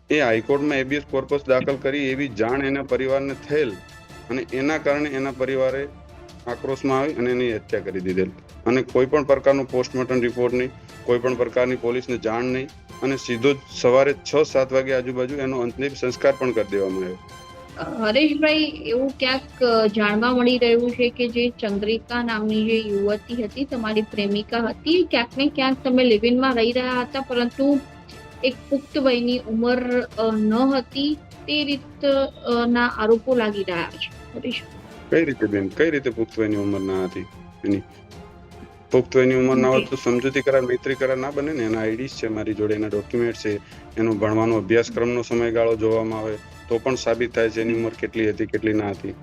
એ હાઈકોર્ટમાં habeas corpus દાખલ કરી એવી જાણ એના પરિવારને થયેલ અને એના કારણે એના પરિવારે આક્રોશમાં આવી અને એની હત્યા કરી દીધેલ અને કોઈ પણ પ્રકારનું પોસ્ટમોર્ટમ રિપોર્ટ નહીં, કોઈ પણ પ્રકારની પોલીસને જાણ નહીં અને સીધો જ સવારે 6-7 વાગે આજુબાજુ એનો અંતિમ સંસ્કાર પણ કરી દેવામાં આવ્યો। હરેશભાઈ, એવું ક્યાંક જાણવા મળી રહ્યું છે કે જે ચંદ્રિકા નામની જે યુવતી હતી, તમારી પ્રેમિકા હતી, ક્યાંક ને ક્યાંક તમે લિવિનમાં રહી રહ્યા હતા, પરંતુ એક પુખ્ત વયની ઉંમર ન હતી, તે રીત ના આરોપો લાગી રહ્યા છે હરીશ। કઈ રીતે બેન, કઈ રીતે પુખ્ત વયની ઉંમર ના હતી એની? પુખ્ત વયની ઉંમર ના હોય તો સમજૂતી કરાર, મૈત્રી કરાર ના બને ને? એના આઈડીસ છે મારી જોડે, એના ડોક્યુમેન્ટ છે, એનો ભણવાનો અભ્યાસક્રમનો સમયગાળો જોવામાં આવે તો પણ સાબિત થાય છે એની ઉંમર કેટલી હતી કેટલી ના હતી।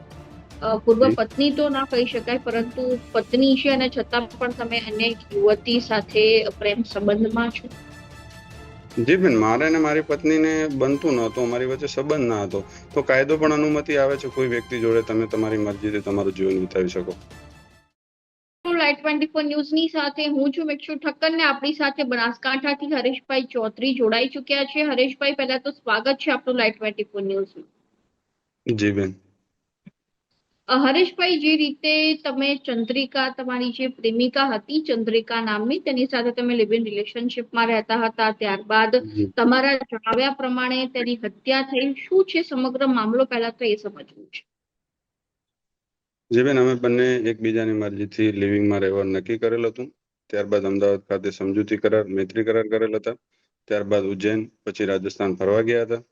પૂર્વ પત્ની તો ના કહી શકાય, પરંતુ પત્ની છે અને છતાં પણ તમે અન્ય યુવતી સાથે પ્રેમ સંબંધમાં છો? જી બેન, મારે ને મારી પત્નીને બનતું ન હતું, અમારી વચ્ચે સંબંધ ના હતો, તો કાયદો પણ અનુમતિ આવે છે કોઈ વ્યક્તિ જોડે તમે તમારી મરજીથી તમારું જીવન વિતાવી શકો। લાઈટ 24 ન્યૂઝની સાથે હું છું મિક્ષુ ઠક્કર ને આપણી સાથે બનાસકાંઠાથી હરેશભાઈ ચૌધરી જોડાઈ ચુક્યા છે। હરેશભાઈ, પહેલા તો સ્વાગત છે આપણું લાઈટ 24 ન્યૂઝમાં। જી બેન। હરેશભાઈ, જે રીતે તમે ચંદ્રિકા, તમારી જે પ્રેમિકા હતી ચંદ્રિકા નામની, તેની સાથે તમે લિવ ઇન રિલેશનશિપમાં રહેતા હતા, ત્યારબાદ તમારા જણાવ્યા પ્રમાણે તેની હત્યા થઈ, શું છે સમગ્ર મામલો, પહેલા તો એ સમજવું છે। જી બેન, અમે બંને એકબીજાની મરજીથી લિવિંગમાં રહેવા નક્કી કરેલ હતું। ત્યારબાદ અમદાવાદ ખાતે સમજૂતી કરાર, મૈત્રી કરાર કરેલ હતા। ત્યારબાદ ઉજ્જૈન, પછી રાજસ્થાન ફરવા ગયા હતા।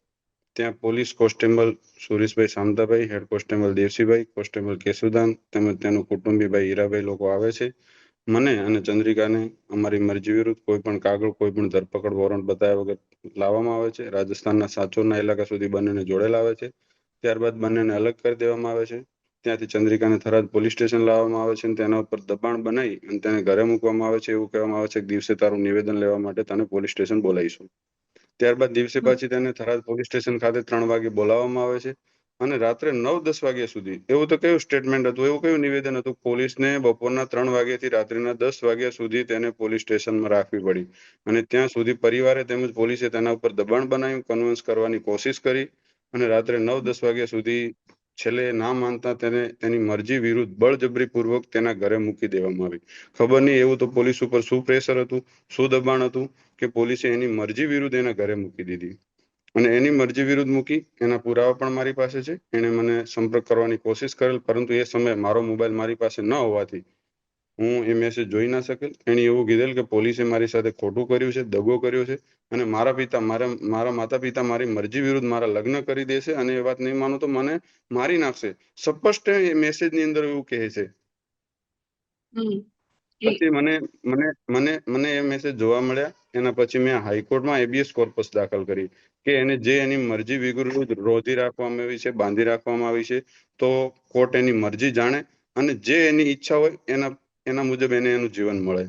ત્યાં police constable Sureshbhai Shamtabhai, head constable Devsibhai, constable Keshudan તેમજ તેનું કુટુંબીભાઈ હીરાભાઈ લોકો આવે છે। મને અને ચંદ્રિકાને અમારી મરજી વિરુદ્ધ કોઈ પણ કાગળ, કોઈ પણ ધરપકડ વોરંટ બતાવ્યા વગર લાવવામાં આવે છે। રાજસ્થાનના સાચોરના ઇલાકા સુધી બંનેને જોડે લાવે છે। ત્યારબાદ બંનેને અલગ કરી દેવામાં આવે છે। ત્યાંથી ચંદ્રિકાને થરાદ પોલીસ સ્ટેશન લાવવામાં આવે છે અને તેના ઉપર દબાણ બનાવી અને તેને ઘરે મૂકવામાં આવે છે। એવું કહેવામાં આવે છે કે દિવસે તારું નિવેદન લેવા માટે તને પોલીસ સ્ટેશન બોલાવીશું। ત્યારબાદ દિવસે પાછી તેને થરાદ પોલીસ સ્ટેશન ખાતે 3 વાગે બોલાવવામાં આવે છે અને રાત્રે 9-10 વાગ્યા સુધી, એવું તો કયું સ્ટેટમેન્ટ હતું, એવું કયું નિવેદન હતું, પોલીસને બપોરના 3 વાગ્યાથી રાત્રિના 10 વાગ્યા સુધી તેને પોલીસ સ્ટેશનમાં રાખવી પડી અને ત્યાં સુધી પરિવારે તેમજ પોલીસે તેના ઉપર દબાણ બનાવ્યું, કન્વિન્સ કરવાની કોશિશ કરી અને રાત્રે 9-10 વાગ્યા સુધી છેલ્લે ના માનતા તેને તેની મરજી વિરુદ્ધ બળજબરીપૂર્વક તેના ઘરે મૂકી દેવામાં આવી। ખબર નહીં એવું તો પોલીસ ઉપર શું પ્રેશર હતું, શું દબાણ હતું કે પોલીસે એની મરજી વિરુદ્ધ એના ઘરે મૂકી દીધી અને એની મરજી વિરુદ્ધ મૂકી એના પુરાવા પણ મારી પાસે છે। એને મને સંપર્ક કરવાની કોશિશ કરેલ, પરંતુ એ સમયે મારો મોબાઈલ મારી પાસે ન હોવાથી હું એ મેસેજ જોઈ ના શકેલ। એને એવું કીધેલ કે પોલીસે મારી સાથે ખોટું કર્યું છે, દગો કર્યો છે અને મારા માતા પિતા મારી મરજી વિરુદ્ધ મારા લગ્ન કરી દેશે અને એ વાત નહીં માનું તો મને મારી નાખશે, સ્પષ્ટ એ મેસેજની અંદર એવું કહે છે। પછી મને મને મને મને એ મેસેજ જોવા મળ્યા, એના પછી મેં હાઈકોર્ટમાં હેબિયસ કોર્પસ દાખલ કરી કે એને જે એની મરજી વિરુદ્ધ રોધી રાખવામાં આવી છે, બાંધી રાખવામાં આવી છે, તો કોર્ટ એની મરજી જાણે અને જે એની ઈચ્છા હોય એના મુજબ એને એનું જીવન મળે।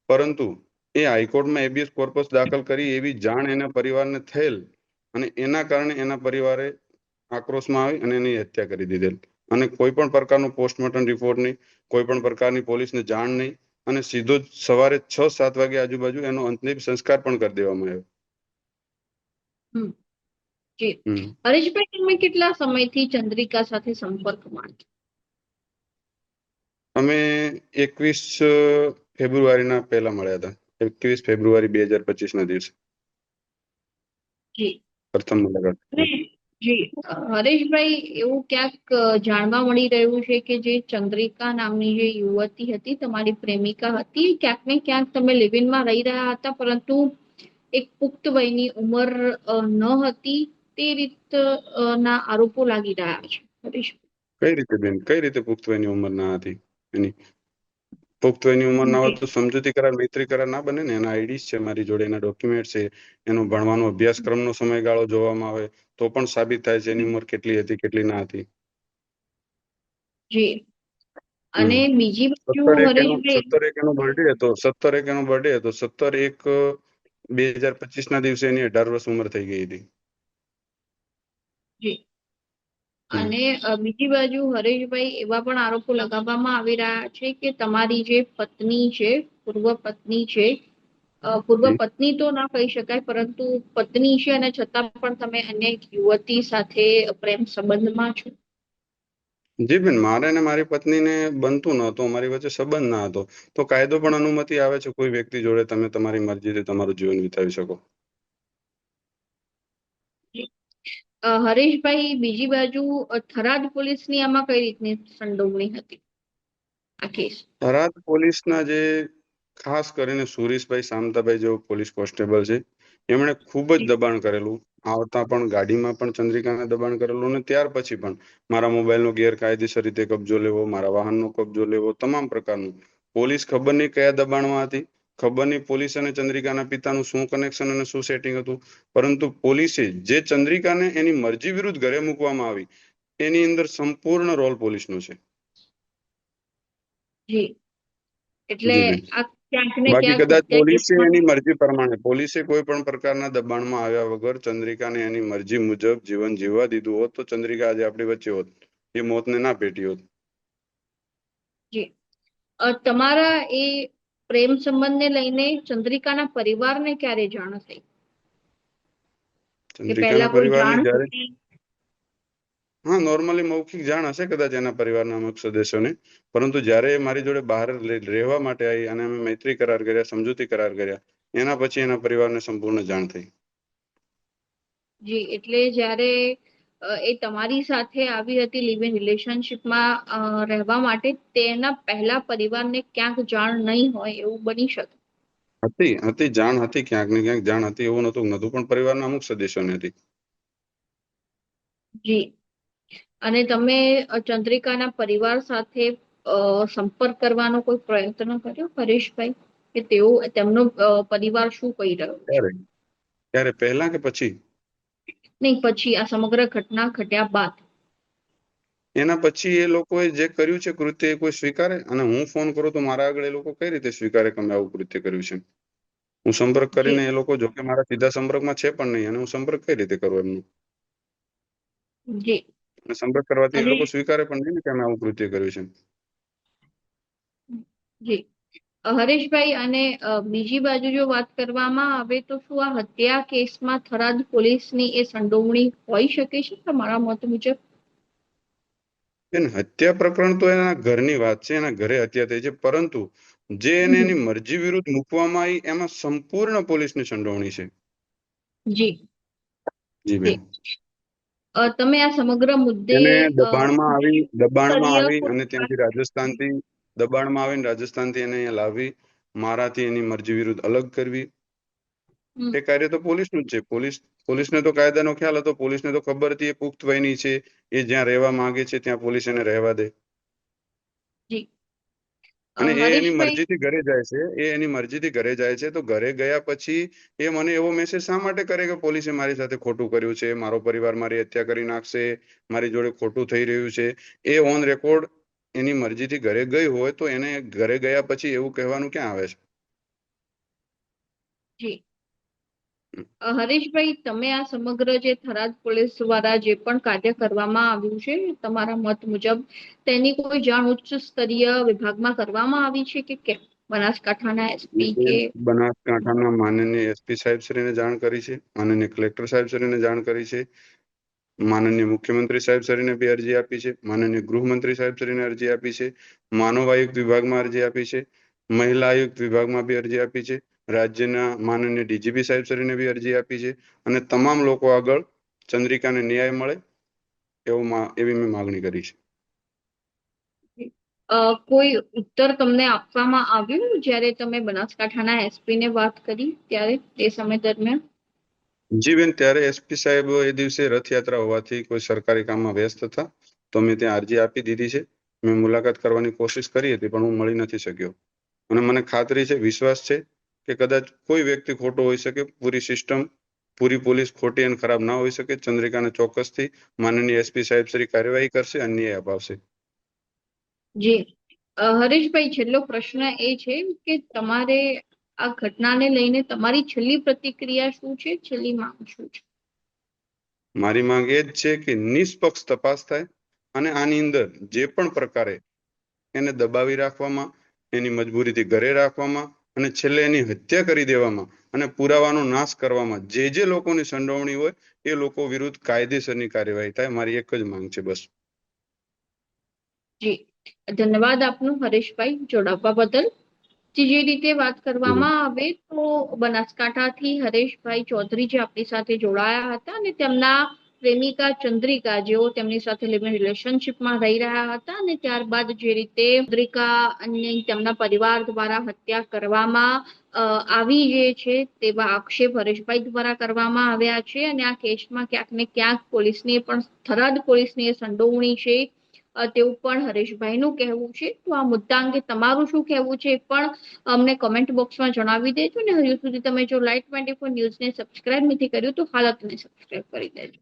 પરંતુ એ હાઈકોર્ટમાં હેબિયસ કોર્પસ દાખલ કરી એવી જાણ એના પરિવારને થયેલ અને એના કારણે એના પરિવારે આક્રોશમાં આવી અને એની હત્યા કરી દીધેલ અને કોઈ પણ પ્રકારનું પોસ્ટમોર્ટમ રિપોર્ટ નહીં, કોઈ પણ પ્રકારની પોલીસને જાણ નહીં અને સીધો જ સવારે 6-7 વાગે આજુબાજુ એનો અંતિમ સંસ્કાર પણ કરી દેવામાં આવ્યો। હરેશભાઈ, તમે કેટલા સમયથી ચંદ્રિકા સાથે સંપર્કમાં છો? અમે 21 ફેબ્રુઆરીના પહેલા મળ્યા હતા, 21 ફેબ્રુઆરી 2025 ના દિવસે પ્રથમ મુલાકાત। જી હરેશભાઈ, એવું ક્યાંક જાણવા મળી રહ્યું છે કે જે ચંદ્રિકા નામની જે યુવતી હતી, તમારી પ્રેમિકા હતી, ક્યાંક ને ક્યાંક તમે લિવિનમાં રહી રહ્યા હતા, પરંતુ એક પુખ્ત વયની ઉંમર ન હતી, તે રીત ના આરોપો લાગી રહ્યા છે હરીશ। કઈ રીતે બેન, કઈ રીતે પુખ્ત વયની ઉંમર ના હતી એની? પુખ્ત વયની ઉંમર ના હોય તો સમજૂતી કરાર, મૈત્રી કરાર ના બને ને? એના આઈડીસ છે મારી જોડે, એના ડોક્યુમેન્ટ છે, એનો ભણવાનો અભ્યાસક્રમનો સમયગાળો જોવામાં આવે તો પણ સાબિત થાય છે એની ઉંમર કેટલી હતી કેટલી ના હતી। જી, અને બીજી બાજુ 17/1 એનો બર્થડે હતો, 17/1 એનો બર્થડે હતો, 17/1/2025 ના દિવસે એની 18 વર્ષ ઉંમર થઈ ગઈ હતી। જી, અને બીજી બાજુ હરેશભાઈ, એવા પણ આરોપો લગાવવામાં આવી રહ્યા છે કે તમારી જે પત્ની છે, પૂર્વ પત્ની છે, પૂર્વ પત્ની તો ના કહી શકાય, પરંતુ પત્ની છે અને છતાં પણ તમે અન્ય એક યુવતી સાથે પ્રેમ સંબંધમાં છો? જી બેન, મારે ને મારી પત્નીને બનતું ન હતું, અમારી વચ્ચે સંબંધ ના હતો. તો કાયદો પણ અનુમતિ આવે છે કોઈ વ્યક્તિ જોડે તમે તમારી મરજીથી તમારું જીવન વિતાવી શકો. હરેશભાઈ, બીજી બાજુ થરાદ પોલીસની આમાં કઈ રીતની સંડોવણી હતી આ કેસ? થરાદ પોલીસના જે ખાસ કરીને સુરેશભાઈ શામતાભાઈ જેવો પોલીસ કોન્સ્ટેબલ છે, એમણે ખૂબ જ દબાણ કરેલું. આવતા પણ ગાડીમાં પણ ચંદ્રિકાને દબાણ કરેલું, અને ત્યાર પછી પણ મારા મોબાઈલનો ગેરકાયદેસર રીતે કબજો લેવો, મારા વાહનનો કબજો લેવો, તમામ પ્રકારનું. પોલીસ ખબર નહીં કયા દબાણમાં હતી, ખબર નહીં પોલીસ અને ચંદ્રિકાના પિતાનું શું કનેક્શન અને શું સેટિંગ હતું, પરંતુ પોલીસે જે ચંદ્રિકાને એની મરજી વિરુદ્ધ ઘરે મૂકવામાં આવી, એની અંદર સંપૂર્ણ રોલ પોલીસનો છે. જી, એટલે જી બેન. આ ક્યાંક ને બાકી ક્યાંક કદાચ હત્યા પોલીસે કેસમાં. એની મરજી પ્રમાણે, પોલીસે કોઈ પણ પ્રકારના દબાણમાં આવ્યા વગર ચંદ્રિકાને એની મરજી મુજબ જીવન જીવવા દીધું હોત તો ચંદ્રિકા આજે આપણી વચ્ચે હોત, એ મોતને ના પેટી હોત. જી, તમારા એ પ્રેમ સંબંધને લઈને ચંદ્રિકાના પરિવારને ક્યારે જાણ થઈ? કે ચંદ્રિકાના પહેલા કોઈ પરિવારને જાણ જ્યારે, હતી? હા, નોર્મલી મૌખિક જાણ હશે કદાચ એના પરિવારના અમુક સદસ્યોને, પરંતુ જ્યારે એ મારી જોડે બહાર રહેવા માટે આવી અને અમે મૈત્રી કરાર કર્યા, સમજૂતી કરાર કર્યા, એના પછી એના પરિવારને સંપૂર્ણ જાણ થઈ. જી, એટલે જ્યારે એ તમારી સાથે આવી હતી લિવ ઇન રિલેશનશિપમાં રહેવા માટે, તેના પહેલા પરિવારને ક્યાંક જાણ નહીં હોય એવું બની શકે? હતી હતી જાણ હતી, ક્યાંક ને ક્યાંક જાણ હતી, એવું નતું પણ પરિવારના અમુક સદસ્યોને હતી. જી, અને તમે ચંદ્રિકાના પરિવાર સાથે સંપર્ક કરવાનો કોઈ પ્રયત્ન કર્યો હરેશભાઈ, કે તેમનો પરિવાર શું કહી રહ્યો છે? ત્યારે ત્યારે પહેલા કે પછી? નહીં, પછી આ સમગ્ર ઘટના ઘટ્યા બાદ. એના પછી એ લોકોએ જે કર્યું છે કૃત્ય, એ કોઈ સ્વીકારે? અને હું ફોન કરું તો મારા આગળ એ લોકો કઈ રીતે સ્વીકારે કે મેં આવું કૃત્ય કર્યું છે? હું સંપર્ક જી કરીને, એ લોકો જો કે મારા સીધા સંપર્કમાં છે પણ નહીં, અને હું સંપર્ક કઈ રીતે કરું એમનો? જી, અને સંપર્ક કરવાથી એ અને લોકો સ્વીકારે પણ નહીં ને કે અમે આવું કૃત્ય કર્યું છે. જી, હરેશભાઈ, અને બીજી બાજુ જો વાત કરવામાં આવે તો શું આ હત્યા કેસમાં થરાદ પોલીસની એ સંડોવણી હોઈ શકે છે તમારા મત મુજબ? બેન, હત્યા પ્રકરણ તો એના ઘરની વાત છે, એના ઘરે હત્યા થઈ છે, પરંતુ જે એને એની મરજી વિરુદ્ધ મૂકવામાં આવી એમાં સંપૂર્ણ પોલીસની સંડોવણી છે. જી જી બેન. જી, તમે આ સમગ્ર મુદ્દે એને દબાણમાં સ્તરીય આવી કોઈ અને ત્યાંથી રાજસ્થાનથી, દબાણમાં આવીને રાજસ્થાનથી એને અહીંયા લાવી, મારાથી એની મરજી વિરુદ્ધ અલગ કરવી, હમ, એ કાર્ય તો પોલીસનું જ છે. પોલીસને તો કાયદાનો ખ્યાલ હતો, પોલીસને તો ખબર હતી એ પુખ્ત વયની છે, એ જ્યાં રહેવા માંગે છે ત્યાં પોલીસ એને રહેવા દે. જી, અને એ એની હરેશભાઈ. મરજીથી ઘરે જાય છે, એ એની મરજીથી ઘરે જાય છે, તો ઘરે ગયા પછી એ મને એવો મેસેજ શા માટે કરે કે પોલીસે મારી સાથે ખોટું કર્યું છે, મારો પરિવાર મારી હત્યા કરી નાખશે, મારી જોડે ખોટું થઈ રહ્યું છે? એ ઓન રેકોર્ડ એની મરજીથી ઘરે ગઈ હોય તો એને ઘરે ગયા પછી એવું કહેવાનું ક્યાં આવે છે? જી, હરેશભાઈ, તમે આ સમગ્ર જે થરાદ પોલીસ દ્વારા જે પણ કાર્ય કરવામાં આવ્યું છે તમારા મત મુજબ, તેની કોઈ જાણ ઉચ્ચ સ્તરીય વિભાગમાં કરવામાં આવી છે કે કેમ? બનાસકાંઠાના એસપી કે? બનાસકાંઠાના માનનીય એસપી સાહેબ શ્રીને જાણ કરી છે, માનનીય કલેક્ટર સાહેબ શ્રીને જાણ કરી છે, માનનીય મુખ્યમંત્રી સાહેબ શ્રીને બી અરજી આપી છે, માનનીય ગૃહમંત્રી સાહેબ શ્રીને અરજી આપી છે, માનવ આયુક્ત વિભાગમાં અરજી આપી છે, મહિલા આયુક્ત વિભાગમાં બી અરજી આપી છે, રાજ્યના માનનીય ડીજીપી સાહેબ શ્રીને બી અરજી આપી છે, અને તમામ લોકો આગળ ચંદ્રિકાને ન્યાય મળે એવી મેં માગણી કરી છે. કોઈ ઉત્તર તમને આપવામાં આવ્યું જ્યારે તમે બનાસકાંઠાના એસપી ને વાત કરી ત્યારે, તે સમય દરમિયાન? જી બેન, ત્યારે એસપી સાહેબ એ દિવસે રથયાત્રા હોવાથી કોઈ સરકારી કામમાં વ્યસ્ત હતા, તો મેં ત્યાં અરજી આપી દીધી છે. મેં મુલાકાત કરવાની કોશિશ કરી હતી પણ હું મળી નથી શક્યો, અને મને ખાતરી છે, વિશ્વાસ છે કે કદાચ કોઈ વ્યક્તિ ખોટો હોઈ શકે, પૂરી સિસ્ટમ, પૂરી પોલીસ ખોટી અને ખરાબ ના હોઈ શકે. ચંદ્રિકાને ચોક્કસથી માનનીય એસપી સાહેબ શ્રી કાર્યવાહી કરશે અને ન્યાય અપાવશે. જી, હરેશભાઈ, છેલ્લો પ્રશ્ન એ છે કે તમારે આ ઘટનાને લઈને તમારી છેલ્લી પ્રતિક્રિયા શું છે, છેલ્લી માંગ શું છે? મારી માંગ એ જ છે કે નિષ્પક્ષ તપાસ થાય, અને આની અંદર જે પણ પ્રકારે એને દબાવી રાખવામાં, એની મજબૂરીથી ઘરે રાખવામાં અને છેલ્લે એની હત્યા કરી દેવામાં અને પુરાવાનો નાશ કરવામાં જે લોકોની સંડોવણી હોય એ લોકો વિરુદ્ધ કાયદેસરની કાર્યવાહી થાય. મારી એક જ માંગ છે બસ. જી, ધન્યવાદ આપનું હરેશભાઈ જોડાવા બદલ. જે રીતે વાત કરવામાં આવે તો બનાસકાંઠાથી હરેશભાઈ ચૌધરી જે આપણી સાથે જોડાયા હતા અને તેમના પ્રેમિકા ચંદ્રિકા જેઓ તેમની સાથે લિવ ઇન રિલેશનશીપમાં રહી રહ્યા હતા અને ત્યારબાદ જે રીતે ચંદ્રિકા અને તેમના પરિવાર દ્વારા હત્યા કરવામાં આવી જે છે તેવા આક્ષેપ હરેશભાઈ દ્વારા કરવામાં આવ્યા છે અને આ કેસમાં ક્યાંક ને ક્યાંક પોલીસની પણ થરાદ પોલીસની સંડોવણી છે તેવું પણ હરેશભાઈનું કહેવું છે. તો આ મુદ્દા અંગે તમારું શું કહેવું છે એ પણ અમને કોમેન્ટ બોક્સમાં જણાવી દેજો. અને હજુ સુધી તમે જો લાઈવ 24 ન્યૂઝને સબસ્ક્રાઇબ નથી કર્યું તો હાલ તમે સબસ્ક્રાઇબ કરી દેજો.